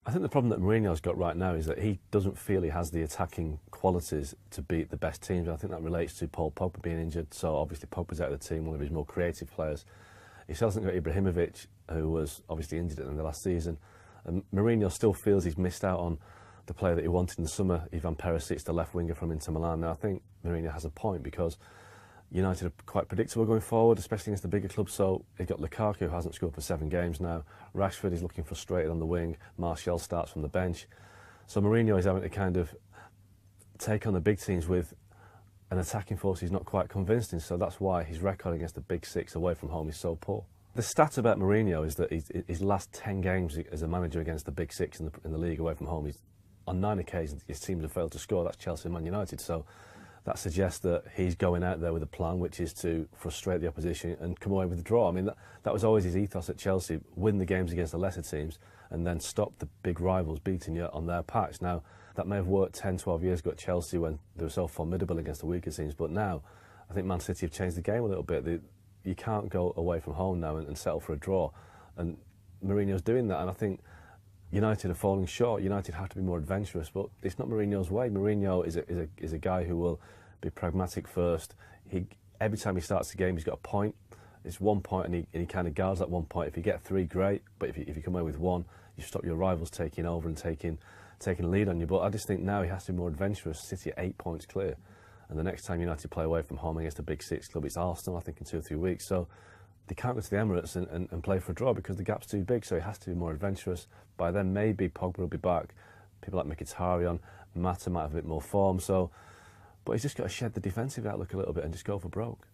I think the problem that Mourinho's got right now is that he doesn't feel he has the attacking qualities to beat the best teams. I think that relates to Paul Pogba being injured, so obviously Pogba's out of the team, one of his more creative players. He still hasn't got Ibrahimovic, who was obviously injured in the last season. And Mourinho still feels he's missed out on the player that he wanted in the summer, Ivan Perisic, the left winger from Inter Milan. Now I think Mourinho has a point because United are quite predictable going forward, especially against the bigger clubs. So you've got Lukaku, who hasn't scored for 7 games now. Rashford is looking frustrated on the wing. Martial starts from the bench. So Mourinho is having to kind of take on the big teams with an attacking force he's not quite convinced in. So that's why his record against the big 6 away from home is so poor. The stat about Mourinho is that his last 10 games as a manager against the big 6 in the league away from home, on 9 occasions his teams have failed to score. That's Chelsea and Man United. So that suggests that he's going out there with a plan, which is to frustrate the opposition and come away with a draw. I mean, that was always his ethos at Chelsea: win the games against the lesser teams and then stop the big rivals beating you on their patch. Now, that may have worked 10, 12 years ago at Chelsea when they were so formidable against the weaker teams, but now I think Man City have changed the game a little bit. You can't go away from home now and settle for a draw, and Mourinho's doing that, and I think United are falling short. United have to be more adventurous, but it's not Mourinho's way. Mourinho is a guy who will be pragmatic first. Every time he starts the game, he's got a point. It's 1 point, and he kind of guards that 1 point. If you get 3, great. But if you come away with 1, you stop your rivals taking over and taking a lead on you. But I just think now he has to be more adventurous. City are 8 points clear, and the next time United play away from home against a big 6 club, it's Arsenal, I think, in 2 or 3 weeks. So they can't go to the Emirates and play for a draw because the gap's too big. So he has to be more adventurous. By then, maybe Pogba will be back. People like Mkhitaryan, Mata might have a bit more form. But he's just got to shed the defensive outlook a little bit and just go for broke.